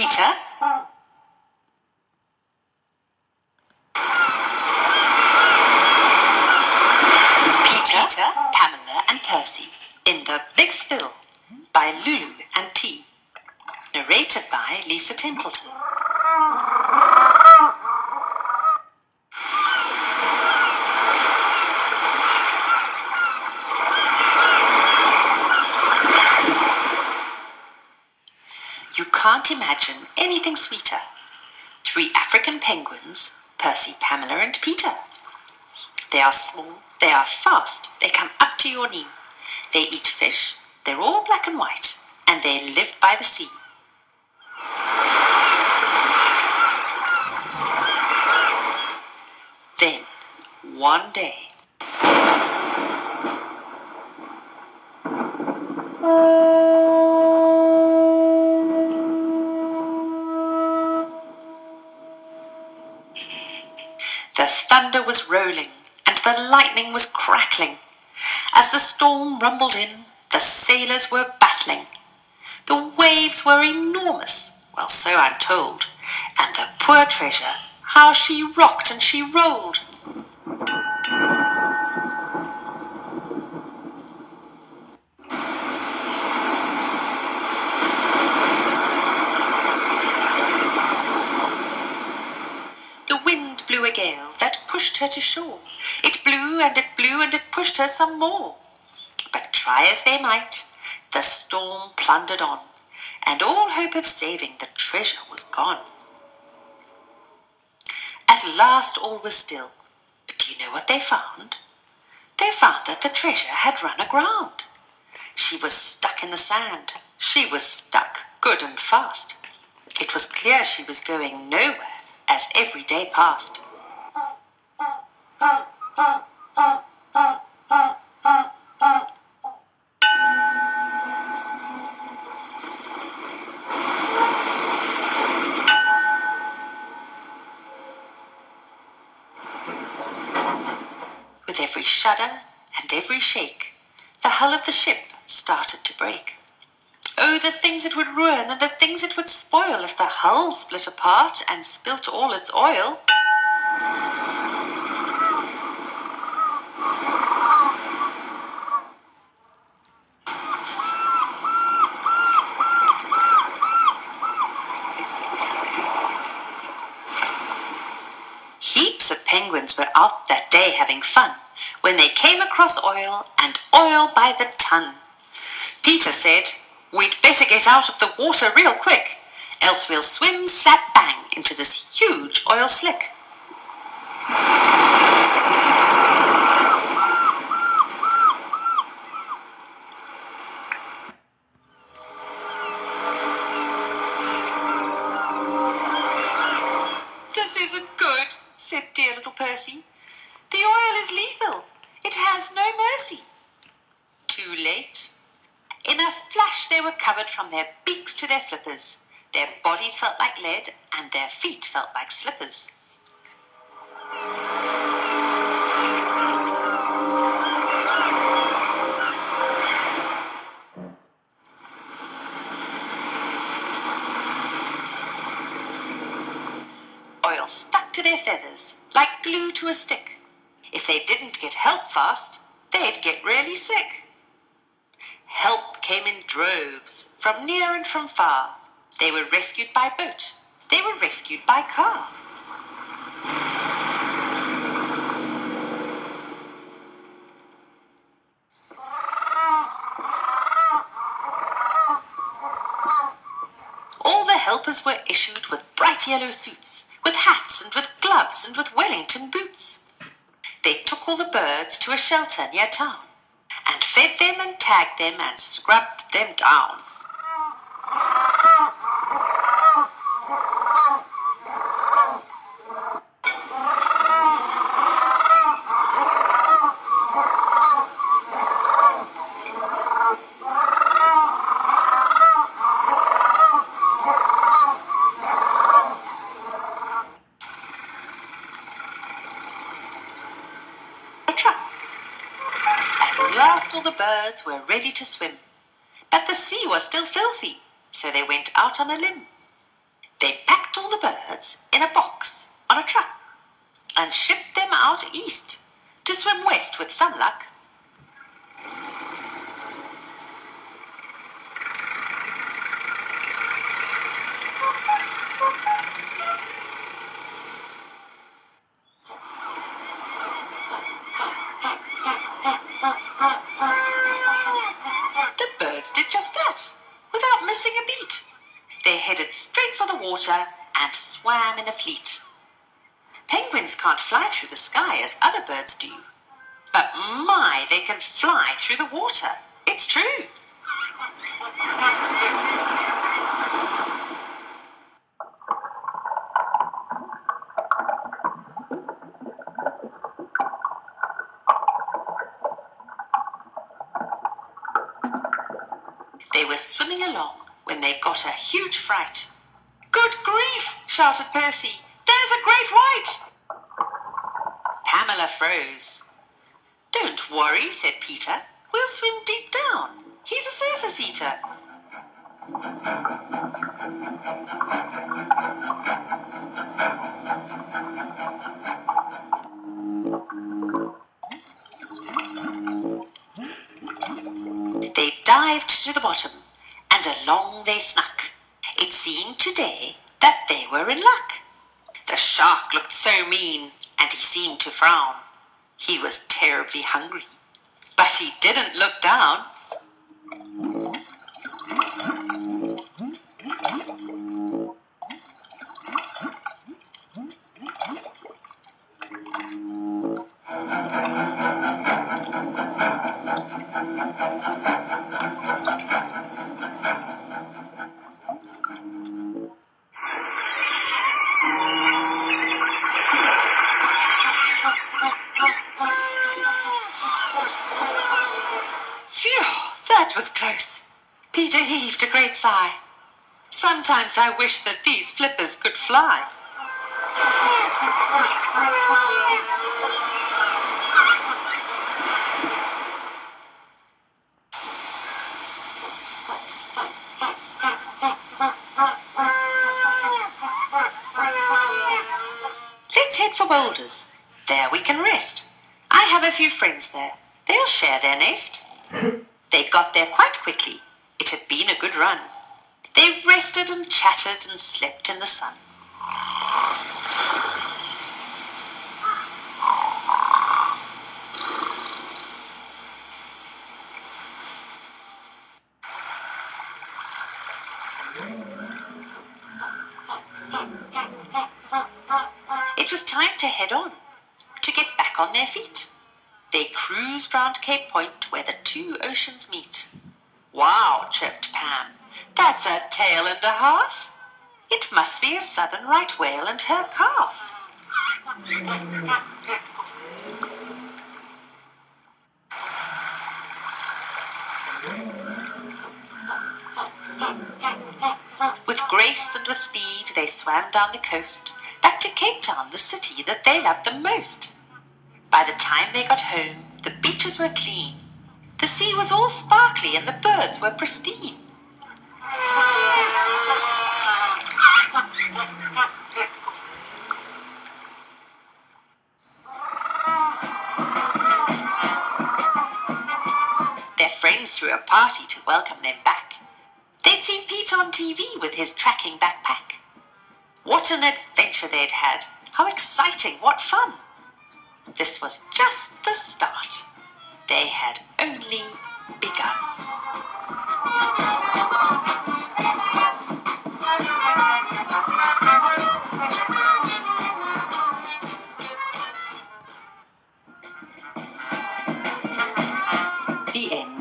Peter? Peter, Pamela and Percy in the Big Spill by Lulu and T. Narrated by Lisa Templeton. You can't imagine anything sweeter. 3 African penguins, Percy, Pamela and Peter. They are small, they are fast, they come up to your knee. They eat fish, they're all black and white, and they live by the sea. Then, one day, the thunder was rolling and the lightning was crackling. As the storm rumbled in, the sailors were battling. The waves were enormous, well, so I'm told, and the poor treasure, how she rocked and she rolled. The wind blew a gale that pushed her to shore. It blew and it blew and it pushed her some more. But try as they might, the storm plundered on, and all hope of saving the treasure was gone. At last all was still, but do you know what they found? They found that the treasure had run aground. She was stuck in the sand. She was stuck good and fast. It was clear she was going nowhere as every day passed. With every shudder and every shake, the hull of the ship started to break. Oh, the things it would ruin and the things it would spoil if the hull split apart and spilt all its oil. Heaps of penguins were out that day having fun when they came across oil, and oil by the ton. Peter said, "We'd better get out of the water real quick, else we'll swim slap bang into this huge oil slick." "This isn't good," said dear little Percy. "The oil is lethal. It has no mercy." Too late. In a flash they were covered from their beaks to their flippers. Their bodies felt like lead and their feet felt like slippers. Oil stuck to their feathers like glue to a stick. If they didn't get help fast, they'd get really sick. Help came in droves, from near and from far. They were rescued by boat. They were rescued by car. All the helpers were issued with bright yellow suits, with hats and with gloves and with Wellington boots. They took all the birds to a shelter near town, and fed them and tagged them and scrubbed them down. At last all the birds were ready to swim, but the sea was still filthy, so they went out on a limb. They packed all the birds in a box on a truck and shipped them out east to swim west with some luck. The birds did just that, without missing a beat. They headed straight for the water and swam in a fleet. Penguins can't fly through the sky as other birds do. But my, they can fly through the water. It's true. They were swimming along when they got a huge fright. "Good grief!" shouted Percy. "There's a great white!" Pamela froze. "Don't worry," said Peter. "We'll swim deep down. He's a surface eater." They dived to the bottom, and along they snuck. It seemed today that they were in luck. The shark looked so mean, and he seemed to frown. He was terribly hungry, but he didn't look down. Phew, that was close. Peter heaved a great sigh. Sometimes I wish that these flippers could fly. Let's head for Boulders. There we can rest. I have a few friends there. They'll share their nest. They got there quite quickly. It had been a good run. They rested and chatted and slept in the sun. It was time to head on, to get back on their feet. They cruised round Cape Point where the two oceans meet. "Wow," chirped Pam, "that's a tail and a half. It must be a southern right whale and her calf." With grace and with speed they swam down the coast, back to Cape Town, the city that they loved the most. By the time they got home, the beaches were clean. The sea was all sparkly and the birds were pristine. Their friends threw a party to welcome them back. They'd seen Pete on TV with his tracking backpack. What an adventure they'd had! How exciting! What fun! This was just the start. They had only begun. The end.